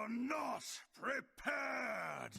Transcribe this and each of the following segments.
not prepared!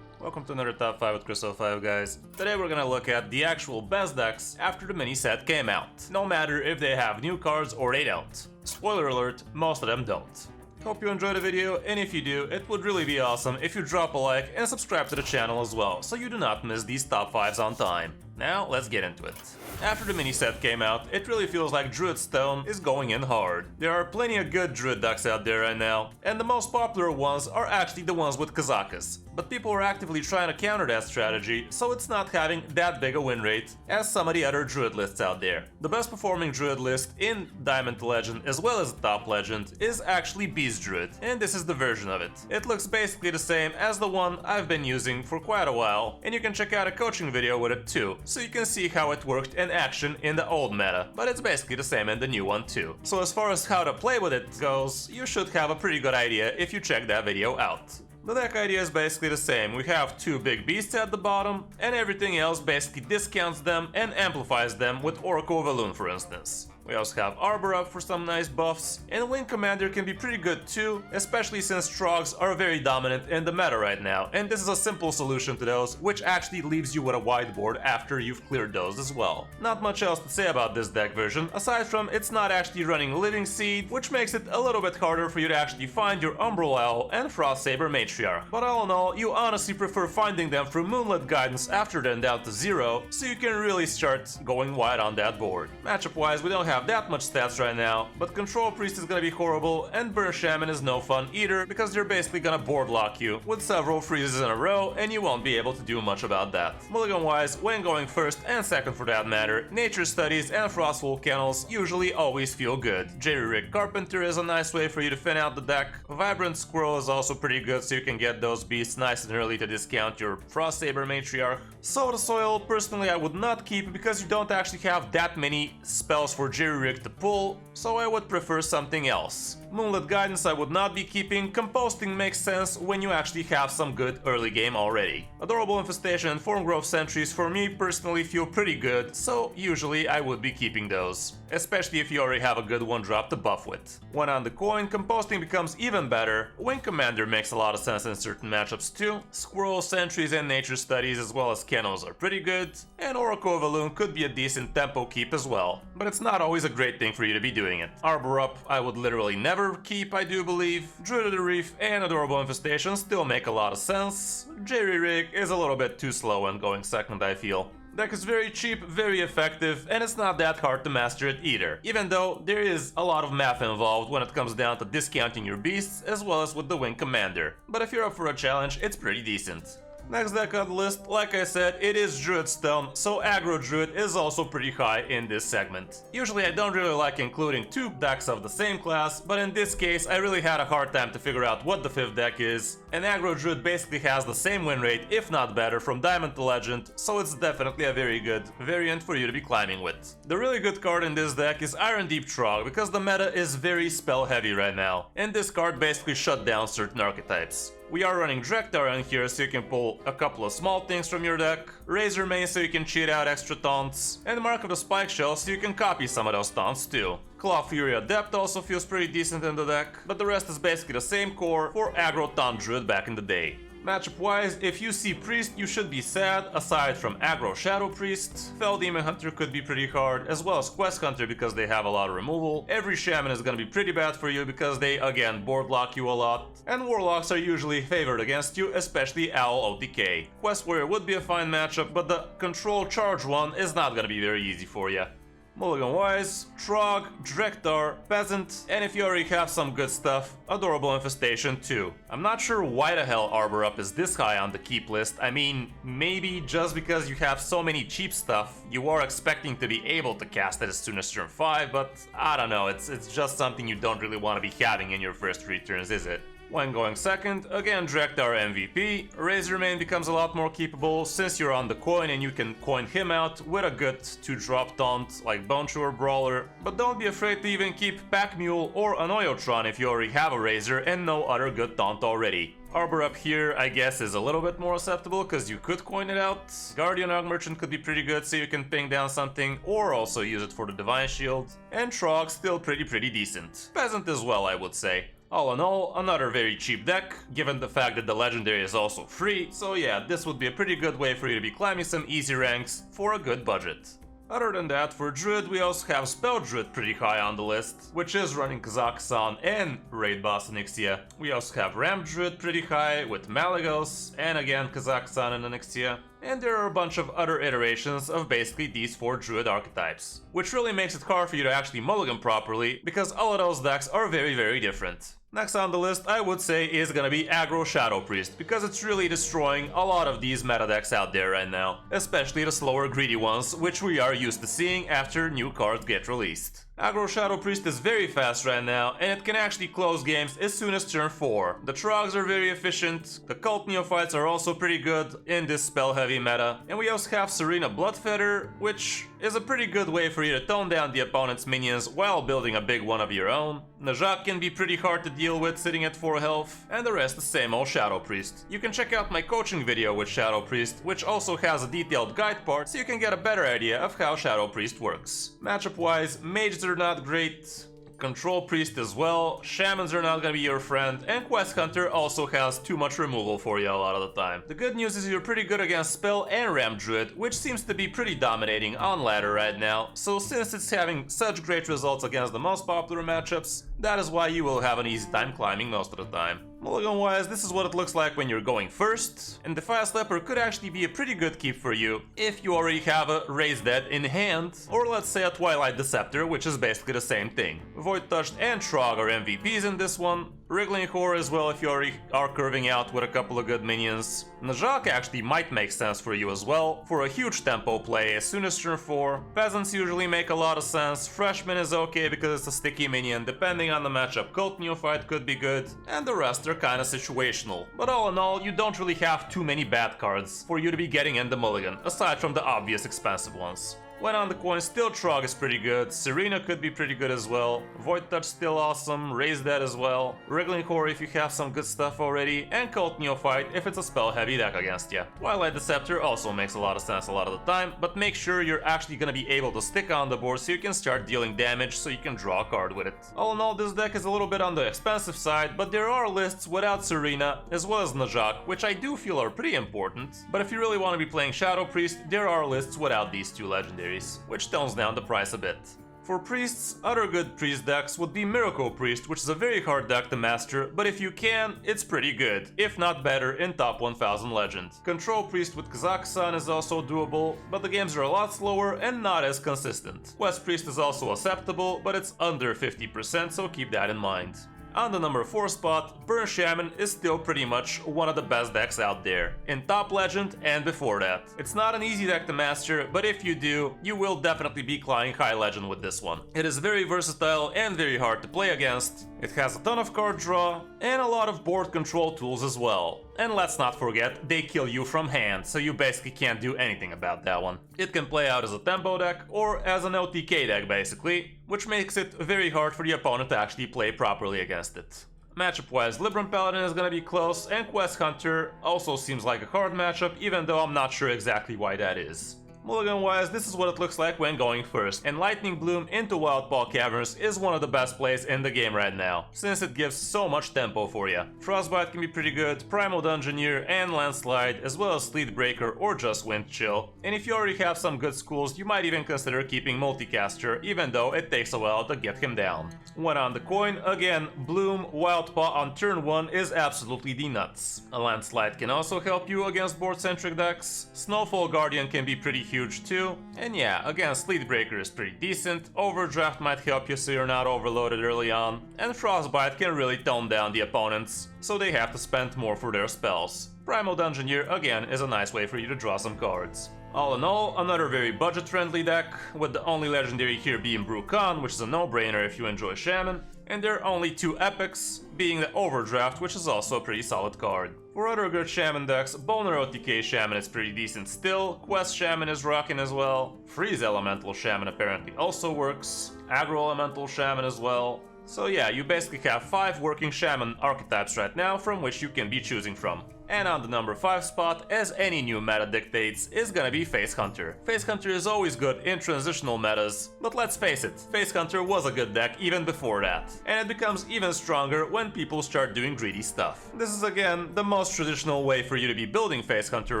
Welcome to another Top 5 with Kris 05, guys. Today we're gonna look at the actual best decks after the mini set came out. No matter if they have new cards or they don't. Spoiler alert, most of them don't. Hope you enjoyed the video, and if you do, it would really be awesome if you drop a like and subscribe to the channel as well, so you do not miss these top 5s on time. Now, let's get into it. After the mini set came out, it really feels like Druid Stone is going in hard. There are plenty of good Druid decks out there right now, and the most popular ones are actually the ones with Kazakus. But people are actively trying to counter that strategy, so it's not having that big a win rate as some of the other Druid lists out there. The best performing Druid list in Diamond to Legend as well as the Top Legend is actually Beast Druid, and this is the version of it. It looks basically the same as the one I've been using for quite a while, and you can check out a coaching video with it too, so you can see how it worked in action in the old meta, but it's basically the same in the new one too. So as far as how to play with it goes, you should have a pretty good idea if you check that video out. The deck idea is basically the same. We have two big beasts at the bottom, and everything else basically discounts them and amplifies them with Oracle of Elune, for instance. We also have Arbor up for some nice buffs, and Wing Commander can be pretty good too, especially since Trogs are very dominant in the meta right now, and this is a simple solution to those, which actually leaves you with a whiteboard after you've cleared those as well. Not much else to say about this deck version, aside from it's not actually running Living Seed, which makes it a little bit harder for you to actually find your Umbral Owl and Frostsaber Matriarch. But all in all, you honestly prefer finding them through Moonlit Guidance after they're down to 0, so you can really start going wide on that board. Matchup wise, we don't have that much stats right now, but Control Priest is gonna be horrible, and Burn Shaman is no fun either, because they're basically gonna board lock you with several freezes in a row, and you won't be able to do much about that. Mulligan wise, when going first and second for that matter, Nature Studies and Frostwolf Kennels usually always feel good. Jerry-Rig Carpenter is a nice way for you to thin out the deck. Vibrant Squirrel is also pretty good, so you can get those beasts nice and early to discount your Frostsaber Matriarch. Soda Soil, personally I would not keep because you don't actually have that many spells for Jerry-Rig to pull, so I would prefer something else. Moonlit Guidance I would not be keeping. Composting makes sense when you actually have some good early game already. Adorable Infestation and Formgrowth Sentries for me personally feel pretty good, so usually I would be keeping those, especially if you already have a good one drop to buff with. When on the coin, Composting becomes even better. Wing Commander makes a lot of sense in certain matchups too. Squirrel, Sentries and Nature Studies as well as Kennels are pretty good, and Oracle of Elune could be a decent tempo keep as well, but it's not always a great thing for you to be doing it. Arbor up I would literally never keep, I do believe. Druid of the Reef and Adorable Infestation still make a lot of sense. Jerry-Rig is a little bit too slow when going second, I feel. Deck is very cheap, very effective, and it's not that hard to master it either, even though there is a lot of math involved when it comes down to discounting your beasts as well as with the Wing Commander. But if you're up for a challenge, it's pretty decent. Next deck on the list, like I said, it is Druid Stone, so Aggro Druid is also pretty high in this segment. Usually I don't really like including two decks of the same class, but in this case I really had a hard time to figure out what the fifth deck is, and Aggro Druid basically has the same win rate, if not better, from Diamond to Legend, so it's definitely a very good variant for you to be climbing with. The really good card in this deck is Iron Deep Trog, because the meta is very spell heavy right now, and this card basically shut down certain archetypes. We are running Drekthar in here so you can pull a couple of small things from your deck, Razor Mane so you can cheat out extra taunts, and Mark of the Spike Shell so you can copy some of those taunts too. Claw Fury Adept also feels pretty decent in the deck, but the rest is basically the same core for Aggro Taunt Druid back in the day. Matchup wise, if you see Priest, you should be sad, aside from Aggro Shadow Priest. Fell Demon Hunter could be pretty hard, as well as Quest Hunter because they have a lot of removal. Every Shaman is gonna be pretty bad for you because they, again, board lock you a lot. And Warlocks are usually favored against you, especially Owl of Decay. Quest Warrior would be a fine matchup, but the Control Charge one is not gonna be very easy for you. Mulligan wise, Trog, Drekthar, Peasant, and if you already have some good stuff, Adorable Infestation too. I'm not sure why the hell Arbor Up is this high on the keep list. I mean, maybe just because you have so many cheap stuff, you are expecting to be able to cast it as soon as turn 5, but I don't know, it's just something you don't really want to be having in your first 3 turns, is it? When going second, again Drekthar MVP, Razor Mane becomes a lot more keepable since you're on the coin and you can coin him out with a good 2-drop taunt like Bone Chewer Brawler, but don't be afraid to even keep Pack Mule or Anoyotron if you already have a Razor and no other good taunt already. Arbor up here, I guess, is a little bit more acceptable because you could coin it out. Guardian Hog Merchant could be pretty good so you can ping down something or also use it for the Divine Shield. And Trog still pretty decent. Peasant as well, I would say. All in all, another very cheap deck, given the fact that the legendary is also free, so yeah, this would be a pretty good way for you to be climbing some easy ranks for a good budget. Other than that, for Druid we also have Spell Druid pretty high on the list, which is running Kazakhstan and Raid Boss Onyxia. We also have Ram Druid pretty high with Malagos, and again Kazakhstan and Onyxia. And there are a bunch of other iterations of basically these 4 Druid archetypes, which really makes it hard for you to actually mulligan properly, because all of those decks are very different. Next on the list, I would say, is gonna be Aggro Shadow Priest, because it's really destroying a lot of these meta decks out there right now, especially the slower greedy ones, which we are used to seeing after new cards get released. Aggro Shadow Priest is very fast right now, and it can actually close games as soon as turn 4. The Trogs are very efficient, the Cult Neophytes are also pretty good in this spell-heavy meta, and we also have Serena Bloodfeather, which is a pretty good way for you to tone down the opponent's minions while building a big one of your own. Najak can be pretty hard to deal with sitting at 4 health, and the rest the same old Shadow Priest. You can check out my coaching video with Shadow Priest, which also has a detailed guide part, so you can get a better idea of how Shadow Priest works. Matchup wise, mages are not great, Control Priest as well, Shamans are not gonna be your friend, and Quest Hunter also has too much removal for you a lot of the time. The good news is you're pretty good against Spell and Ram Druid, which seems to be pretty dominating on ladder right now, so since it's having such great results against the most popular matchups, that is why you will have an easy time climbing most of the time. Mulligan wise, this is what it looks like when you're going first, and Defias Leper could actually be a pretty good keep for you if you already have a Raise Dead in hand, or let's say a Twilight Deceptor, which is basically the same thing. Void Touched and Trog are MVPs in this one, Wriggling Core as well if you already are curving out with a couple of good minions. Najak actually might make sense for you as well, for a huge tempo play as soon as turn 4. Peasants usually make a lot of sense, Freshman is okay because it's a sticky minion, depending on the matchup Cult Neophyte could be good, and the rest are kinda situational. But all in all, you don't really have too many bad cards for you to be getting in the mulligan, aside from the obvious expensive ones. When on the coin, still Trog is pretty good, Serena could be pretty good as well, Void Touch still awesome, Raise Dead as well, Wriggling Core if you have some good stuff already, and Cult Neophyte if it's a spell heavy deck against you. Twilight Deceptor also makes a lot of sense a lot of the time, but make sure you're actually gonna be able to stick on the board so you can start dealing damage so you can draw a card with it. All in all, this deck is a little bit on the expensive side, but there are lists without Serena as well as Najak, which I do feel are pretty important, but if you really want to be playing Shadow Priest, there are lists without these 2 legendaries, which tones down the price a bit. For priests, other good priest decks would be Miracle Priest, which is a very hard deck to master, but if you can, it's pretty good, if not better, in top 1000 Legend. Control Priest with Kazakhstan is also doable, but the games are a lot slower and not as consistent. Quest Priest is also acceptable, but it's under 50%, so keep that in mind. On the number 4 spot, Burn Shaman is still pretty much one of the best decks out there, in top legend and before that. It's not an easy deck to master, but if you do, you will definitely be climbing high legend with this one. It is very versatile and very hard to play against. It has a ton of card draw and a lot of board control tools as well. And let's not forget, they kill you from hand, so you basically can't do anything about that one. It can play out as a tempo deck or as an OTK deck basically, which makes it very hard for the opponent to actually play properly against it. Matchup wise, Libram Paladin is gonna be close, and Quest Hunter also seems like a hard matchup, even though I'm not sure exactly why that is. Mulligan wise, this is what it looks like when going first, and Lightning Bloom into Wildpaw Caverns is one of the best plays in the game right now, since it gives so much tempo for you. Frostbite can be pretty good, Primal Dungeoneer and Landslide, as well as Sleetbreaker or just Wind Chill, and if you already have some good schools, you might even consider keeping Multicaster, even though it takes a while to get him down. When on the coin, again, Bloom Wildpaw on turn 1 is absolutely the nuts. A Landslide can also help you against board-centric decks, Snowfall Guardian can be pretty huge too, and yeah, again, Sleetbreaker is pretty decent, Overdraft might help you so you're not overloaded early on, and Frostbite can really tone down the opponents, so they have to spend more for their spells. Primal Dungeoneer again is a nice way for you to draw some cards. All in all, another very budget-friendly deck, with the only legendary here being Brukan, which is a no-brainer if you enjoy Shaman, and there are only 2 epics, being the Overdraft, which is also a pretty solid card. For other good Shaman decks, Boner OTK Shaman is pretty decent still, Quest Shaman is rocking as well, Freeze Elemental Shaman apparently also works, Aggro Elemental Shaman as well. So yeah, you basically have 5 working Shaman archetypes right now from which you can be choosing from. And on the number 5 spot, as any new meta dictates, is gonna be Face Hunter. Face Hunter is always good in transitional metas, but let's face it, Face Hunter was a good deck even before that. And it becomes even stronger when people start doing greedy stuff. This is again the most traditional way for you to be building Face Hunter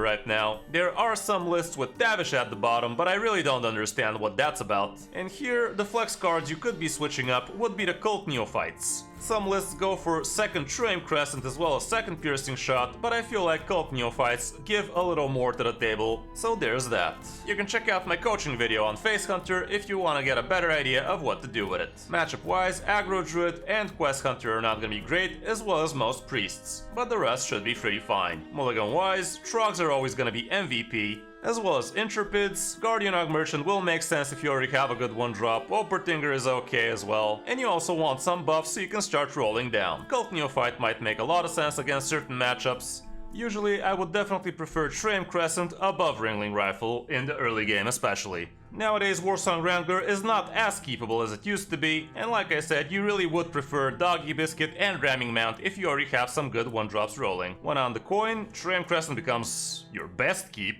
right now. There are some lists with Davish at the bottom, but I really don't understand what that's about. And here, the flex cards you could be switching up would be the Cult Neophytes. Some lists go for second Trame Crescent as well as second Piercing Shot, but I feel like Cult Neophytes give a little more to the table, so there's that. You can check out my coaching video on Face Hunter if you want to get a better idea of what to do with it. Matchup wise, Aggro Druid and Quest Hunter are not gonna be great, as well as most priests, but the rest should be pretty fine. Mulligan wise, Trogs are always gonna be MVP, as well as Intrepids. Guardian Aug Merchant will make sense if you already have a good 1-drop, Opertinger is okay as well, and you also want some buffs so you can start rolling down. Cult Neophyte might make a lot of sense against certain matchups. Usually I would definitely prefer Trame Crescent above Ringling Rifle, in the early game especially. Nowadays Warsong Wrangler is not as keepable as it used to be, and like I said, you really would prefer Doggy Biscuit and Ramming Mount if you already have some good 1-drops rolling. When on the coin, Trame Crescent becomes your best keep.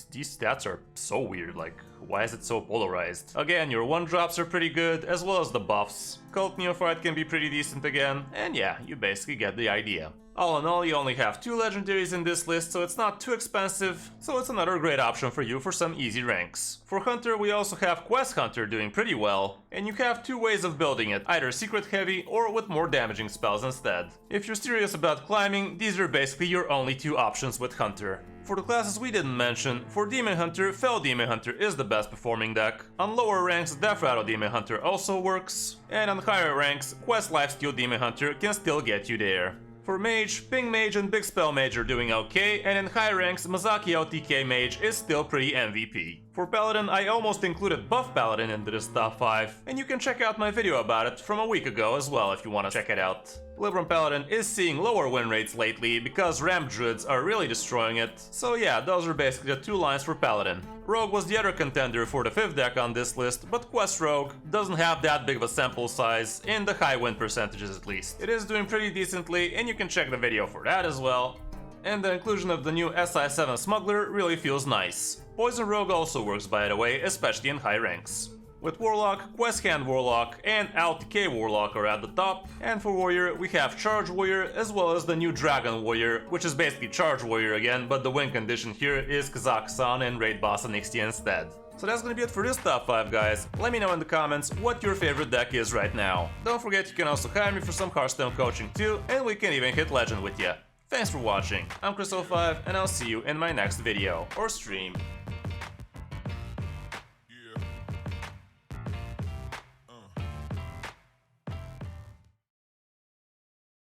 These stats are so weird, like, why is it so polarized? Again, your 1-drops are pretty good, as well as the buffs. Cult Neophyte can be pretty decent again, and yeah, you basically get the idea. All in all, you only have 2 legendaries in this list, so it's not too expensive, so it's another great option for you for some easy ranks. For Hunter, we also have Quest Hunter doing pretty well, and you have 2 ways of building it, either secret heavy or with more damaging spells instead. If you're serious about climbing, these are basically your only 2 options with Hunter. For the classes we didn't mention, for Demon Hunter, Fel Demon Hunter is the best performing deck. On lower ranks, Death Rattle Demon Hunter also works, and on higher ranks, Quest Lifesteal Demon Hunter can still get you there. For Mage, Ping Mage and Big Spell Mage are doing okay, and in high ranks, Mazaki LTK Mage is still pretty MVP. For Paladin, I almost included Buff Paladin into this top 5, and you can check out my video about it from a week ago as well if you want to check it out. Libram Paladin is seeing lower win rates lately because Ramp Druids are really destroying it, so yeah, those are basically the 2 lines for Paladin. Rogue was the other contender for the 5th deck on this list, but Quest Rogue doesn't have that big of a sample size, in the high win percentages at least. It is doing pretty decently, and you can check the video for that as well. And the inclusion of the new SI7 Smuggler really feels nice. Poison Rogue also works, by the way, especially in high ranks. With Warlock, Quest Hand Warlock and LTK Warlock are at the top, and for Warrior we have Charge Warrior as well as the new Dragon Warrior, which is basically Charge Warrior again, but the win condition here is Kazakhstan and Raid Boss Onyxia instead. So that's gonna be it for this top 5, guys. Let me know in the comments what your favorite deck is right now. Don't forget you can also hire me for some Hearthstone coaching too, and we can even hit Legend with ya. Thanks for watching, I'm Kris05, and I'll see you in my next video or stream.